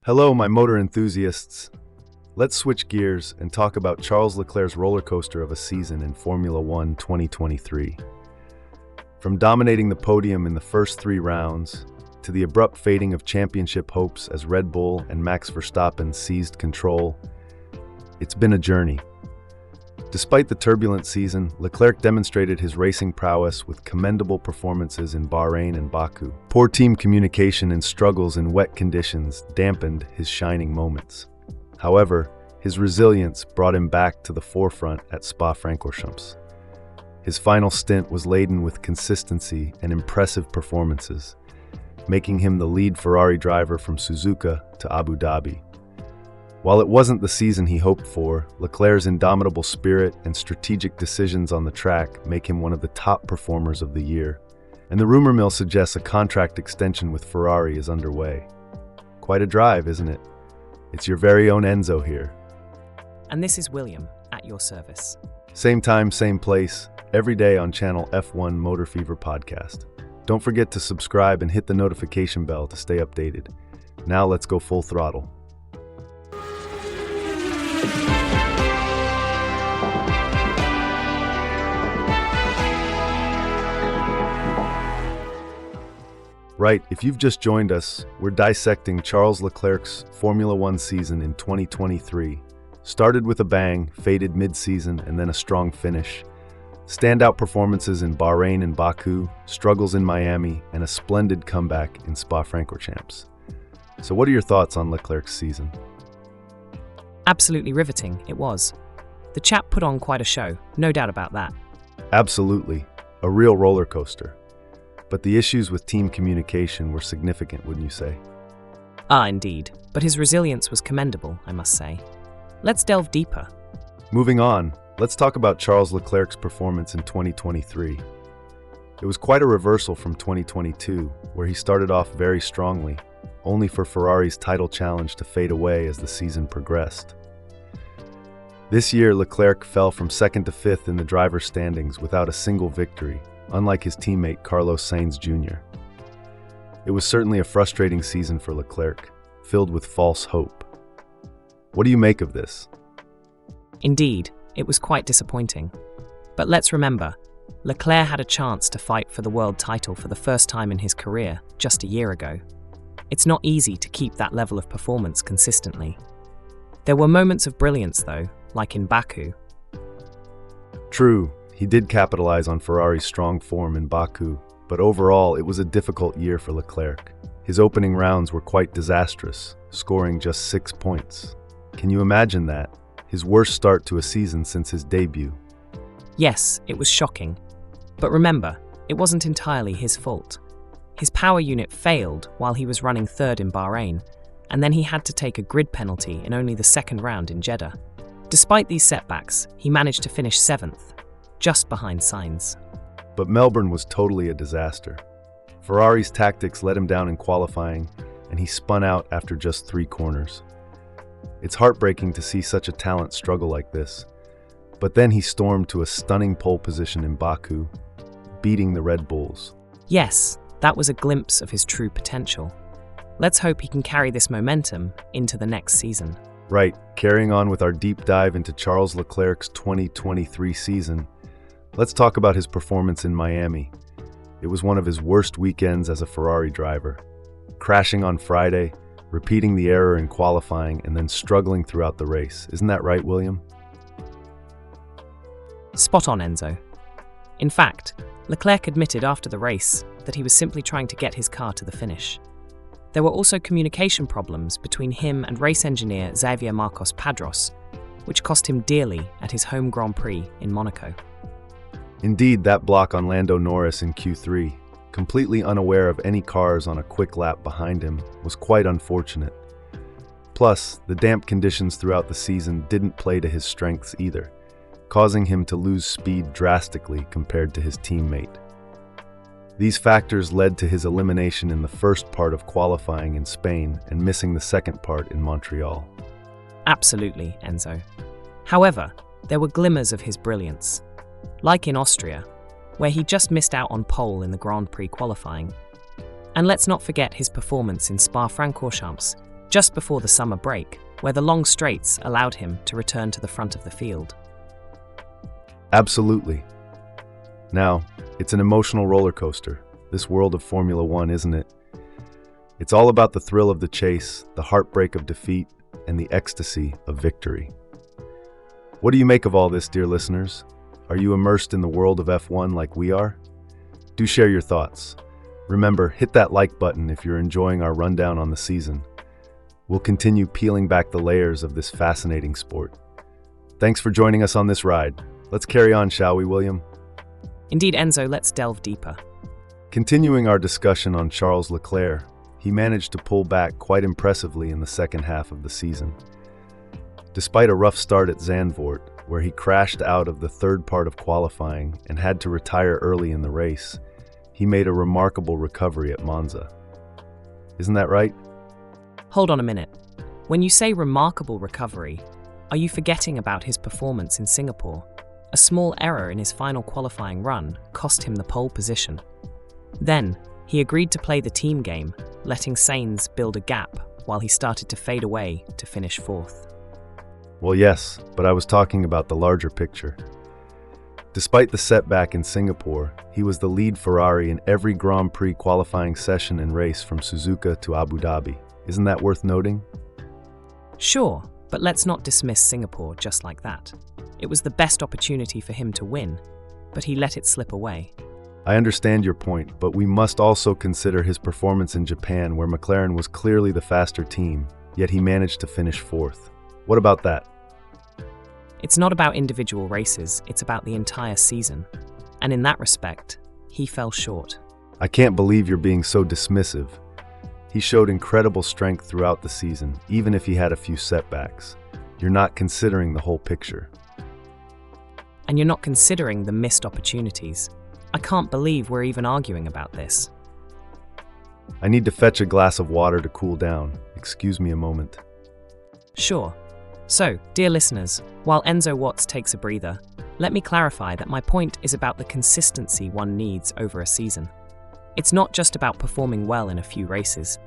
Hello, my motor enthusiasts. Let's switch gears and talk about Charles Leclerc's roller coaster of a season in Formula One 2023. From dominating the podium in the first 3 rounds, to the abrupt fading of championship hopes as Red Bull and Max Verstappen seized control, it's been a journey. Despite the turbulent season, Leclerc demonstrated his racing prowess with commendable performances in Bahrain and Baku. Poor team communication and struggles in wet conditions dampened his shining moments. However, his resilience brought him back to the forefront at Spa-Francorchamps. His final stint was laden with consistency and impressive performances, making him the lead Ferrari driver from Suzuka to Abu Dhabi. While it wasn't the season he hoped for, Leclerc's indomitable spirit and strategic decisions on the track make him one of the top performers of the year. And the rumor mill suggests a contract extension with Ferrari is underway. Quite a drive, isn't it? It's your very own Enzo here. And this is William, at your service. Same time, same place, every day on channel F1 Motor Fever Podcast. Don't forget to subscribe and hit the notification bell to stay updated. Now let's go full throttle. Right, if you've just joined us, we're dissecting Charles Leclerc's Formula One season in 2023. Started with a bang, faded mid-season, and then a strong finish. Standout performances in Bahrain and Baku, struggles in Miami, and a splendid comeback in Spa-Francorchamps. So what are your thoughts on Leclerc's season? Absolutely riveting, it was. The chap put on quite a show, no doubt about that. Absolutely, a real roller coaster. But the issues with team communication were significant, wouldn't you say? Indeed. But his resilience was commendable, I must say. Let's delve deeper. Moving on, let's talk about Charles Leclerc's performance in 2023. It was quite a reversal from 2022, where he started off very strongly, only for Ferrari's title challenge to fade away as the season progressed. This year, Leclerc fell from 2nd to 5th in the driver's standings without a single victory, unlike his teammate Carlos Sainz Jr. It was certainly a frustrating season for Leclerc, filled with false hope. What do you make of this? Indeed, it was quite disappointing. But let's remember, Leclerc had a chance to fight for the world title for the first time in his career just a year ago. It's not easy to keep that level of performance consistently. There were moments of brilliance though, like in Baku. True. He did capitalize on Ferrari's strong form in Baku, but overall it was a difficult year for Leclerc. His opening rounds were quite disastrous, scoring just 6 points. Can you imagine that? His worst start to a season since his debut. Yes, it was shocking. But remember, it wasn't entirely his fault. His power unit failed while he was running 3rd in Bahrain, and then he had to take a grid penalty in only the 2nd round in Jeddah. Despite these setbacks, he managed to finish 7th. Just behind Sainz. But Melbourne was totally a disaster. Ferrari's tactics let him down in qualifying, and he spun out after just 3 corners. It's heartbreaking to see such a talent struggle like this. But then he stormed to a stunning pole position in Baku, beating the Red Bulls. Yes, that was a glimpse of his true potential. Let's hope he can carry this momentum into the next season. Right, carrying on with our deep dive into Charles Leclerc's 2023 season, let's talk about his performance in Miami. It was one of his worst weekends as a Ferrari driver. Crashing on Friday, repeating the error in qualifying, and then struggling throughout the race. Isn't that right, William? Spot on, Enzo. In fact, Leclerc admitted after the race that he was simply trying to get his car to the finish. There were also communication problems between him and race engineer Xavier Marcos Padros, which cost him dearly at his home Grand Prix in Monaco. Indeed, that block on Lando Norris in Q3, completely unaware of any cars on a quick lap behind him, was quite unfortunate. Plus, the damp conditions throughout the season didn't play to his strengths either, causing him to lose speed drastically compared to his teammate. These factors led to his elimination in the first part of qualifying in Spain and missing the second part in Montreal. Absolutely, Enzo. However, there were glimmers of his brilliance. Like in Austria, where he just missed out on pole in the Grand Prix qualifying. And let's not forget his performance in Spa-Francorchamps, just before the summer break, where the long straights allowed him to return to the front of the field. Absolutely. Now, it's an emotional roller coaster, this world of Formula One, isn't it? It's all about the thrill of the chase, the heartbreak of defeat, and the ecstasy of victory. What do you make of all this, dear listeners? Are you immersed in the world of F1 like we are? Do share your thoughts. Remember, hit that like button if you're enjoying our rundown on the season. We'll continue peeling back the layers of this fascinating sport. Thanks for joining us on this ride. Let's carry on, shall we, William? Indeed, Enzo, let's delve deeper. Continuing our discussion on Charles Leclerc, he managed to pull back quite impressively in the second half of the season. Despite a rough start at Zandvoort, where he crashed out of the third part of qualifying and had to retire early in the race, he made a remarkable recovery at Monza. Isn't that right? Hold on a minute. When you say remarkable recovery, are you forgetting about his performance in Singapore? A small error in his final qualifying run cost him the pole position. Then, he agreed to play the team game, letting Sainz build a gap while he started to fade away to finish fourth. Well, yes, but I was talking about the larger picture. Despite the setback in Singapore, he was the lead Ferrari in every Grand Prix qualifying session and race from Suzuka to Abu Dhabi. Isn't that worth noting? Sure, but let's not dismiss Singapore just like that. It was the best opportunity for him to win, but he let it slip away. I understand your point, but we must also consider his performance in Japan, where McLaren was clearly the faster team, yet he managed to finish fourth. What about that? It's not about individual races, it's about the entire season. And in that respect, he fell short. I can't believe you're being so dismissive. He showed incredible strength throughout the season, even if he had a few setbacks. You're not considering the whole picture. And you're not considering the missed opportunities. I can't believe we're even arguing about this. I need to fetch a glass of water to cool down. Excuse me a moment. Sure. So, dear listeners, while Enzo Watts takes a breather, let me clarify that my point is about the consistency one needs over a season. It's not just about performing well in a few races.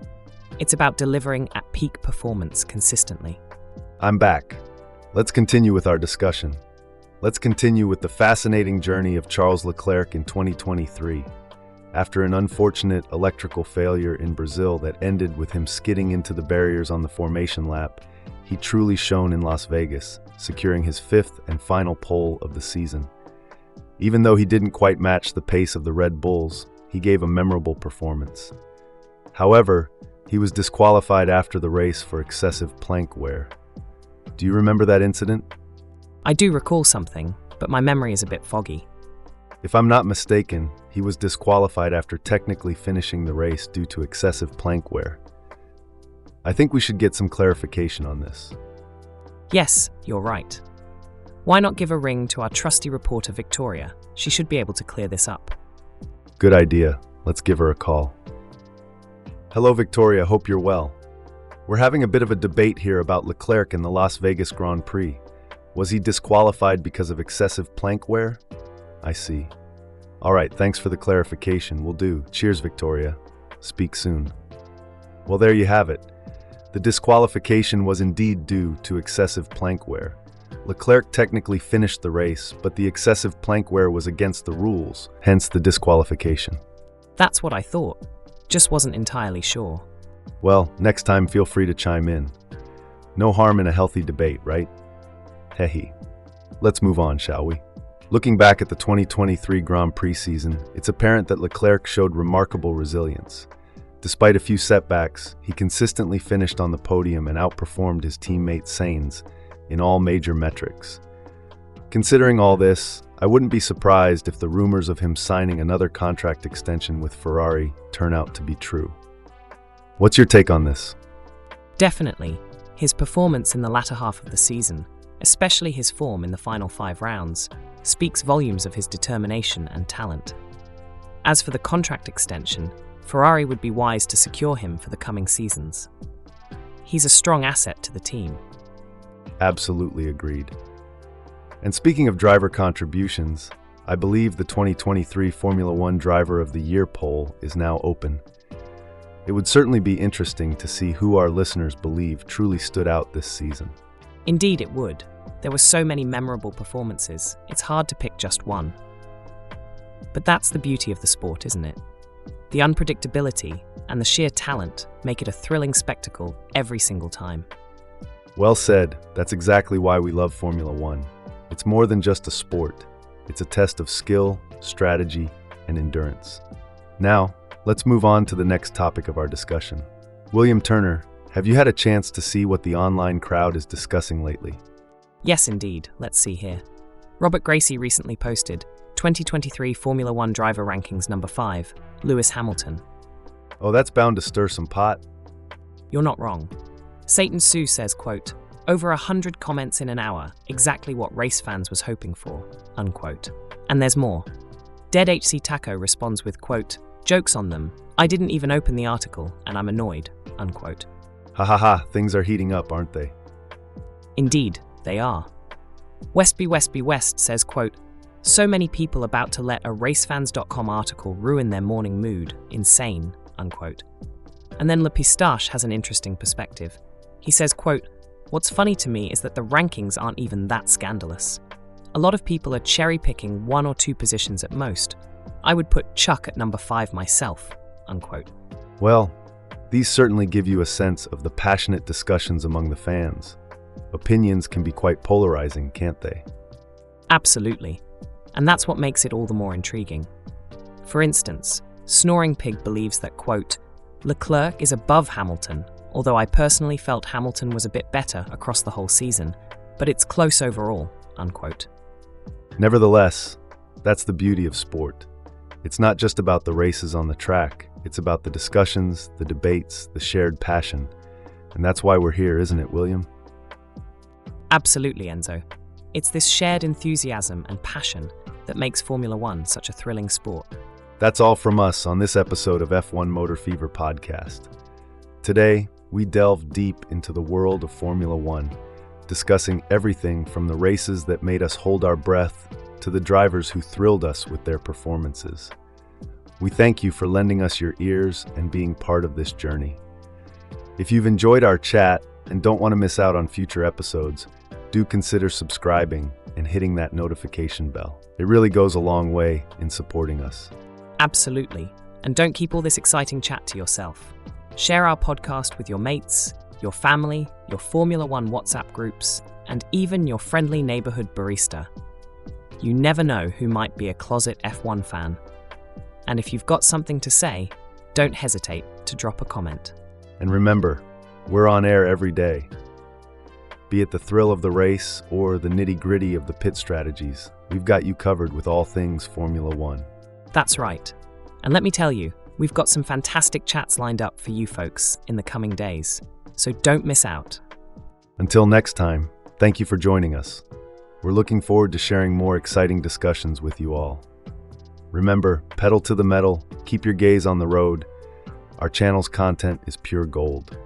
It's about delivering at peak performance consistently. I'm back. Let's continue with our discussion. Let's continue with the fascinating journey of Charles Leclerc in 2023. After an unfortunate electrical failure in Brazil that ended with him skidding into the barriers on the formation lap, he truly shone in Las Vegas, securing his fifth and final pole of the season. Even though he didn't quite match the pace of the Red Bulls, he gave a memorable performance. However, he was disqualified after the race for excessive plank wear. Do you remember that incident? I do recall something, but my memory is a bit foggy. If I'm not mistaken, he was disqualified after technically finishing the race due to excessive plank wear. I think we should get some clarification on this. Yes, you're right. Why not give a ring to our trusty reporter Victoria? She should be able to clear this up. Good idea. Let's give her a call. Hello, Victoria. Hope you're well. We're having a bit of a debate here about Leclerc in the Las Vegas Grand Prix. Was he disqualified because of excessive plank wear? I see. All right, thanks for the clarification. Will do. Cheers, Victoria. Speak soon. Well, there you have it. The disqualification was indeed due to excessive plank wear. Leclerc technically finished the race, but the excessive plank wear was against the rules, hence the disqualification. That's what I thought. Just wasn't entirely sure. Well, next time feel free to chime in. No harm in a healthy debate, right? Hehe. Let's move on, shall we? Looking back at the 2023 Grand Prix season, it's apparent that Leclerc showed remarkable resilience. Despite a few setbacks, he consistently finished on the podium and outperformed his teammate Sainz in all major metrics. Considering all this, I wouldn't be surprised if the rumors of him signing another contract extension with Ferrari turn out to be true. What's your take on this? Definitely. His performance in the latter half of the season, especially his form in the final 5 rounds, speaks volumes of his determination and talent. As for the contract extension, Ferrari would be wise to secure him for the coming seasons. He's a strong asset to the team. Absolutely agreed. And speaking of driver contributions, I believe the 2023 Formula One Driver of the Year poll is now open. It would certainly be interesting to see who our listeners believe truly stood out this season. Indeed, it would. There were so many memorable performances, it's hard to pick just one. But that's the beauty of the sport, isn't it? The unpredictability and the sheer talent make it a thrilling spectacle every single time. Well said. That's exactly why we love Formula One. It's more than just a sport. It's a test of skill, strategy, and endurance. Now, let's move on to the next topic of our discussion. William Turner, have you had a chance to see what the online crowd is discussing lately? Yes, indeed. Let's see here. Robert Gracie recently posted 2023 Formula One driver rankings number 5, Lewis Hamilton. Oh, that's bound to stir some pot. You're not wrong. Satan Sue says, quote, over 100 comments in an hour, exactly what race fans was hoping for, unquote. And there's more. Dead HC Taco responds with, quote, jokes on them. I didn't even open the article, and I'm annoyed, unquote. Ha ha ha, things are heating up, aren't they? Indeed, they are. Westby West says, quote, so many people about to let a racefans.com article ruin their morning mood, insane, unquote. And then Le Pistache has an interesting perspective. He says, quote, what's funny to me is that the rankings aren't even that scandalous. A lot of people are cherry-picking 1 or 2 positions at most. I would put Chuck at number 5 myself, unquote. Well, these certainly give you a sense of the passionate discussions among the fans. Opinions can be quite polarizing, can't they? Absolutely. And that's what makes it all the more intriguing. For instance, Snoring Pig believes that, quote, Leclerc is above Hamilton, although I personally felt Hamilton was a bit better across the whole season, but it's close overall, unquote. Nevertheless, that's the beauty of sport. It's not just about the races on the track, it's about the discussions, the debates, the shared passion. And that's why we're here, isn't it, William? Absolutely, Enzo. It's this shared enthusiasm and passion that makes Formula One such a thrilling sport. That's all from us on this episode of F1 Motor Fever podcast. Today, we delve deep into the world of Formula One, discussing everything from the races that made us hold our breath to the drivers who thrilled us with their performances. We thank you for lending us your ears and being part of this journey. If you've enjoyed our chat and don't want to miss out on future episodes, do consider subscribing and hitting that notification bell. It really goes a long way in supporting us. Absolutely. And don't keep all this exciting chat to yourself. Share our podcast with your mates, your family, your Formula One WhatsApp groups, and even your friendly neighborhood barista. You never know who might be a closet F1 fan. And if you've got something to say, don't hesitate to drop a comment. And remember, we're on air every day. Be it the thrill of the race or the nitty-gritty of the pit strategies, we've got you covered with all things Formula One. That's right. And let me tell you, we've got some fantastic chats lined up for you folks in the coming days, so don't miss out. Until next time, thank you for joining us. We're looking forward to sharing more exciting discussions with you all. Remember, pedal to the metal, keep your gaze on the road. Our channel's content is pure gold.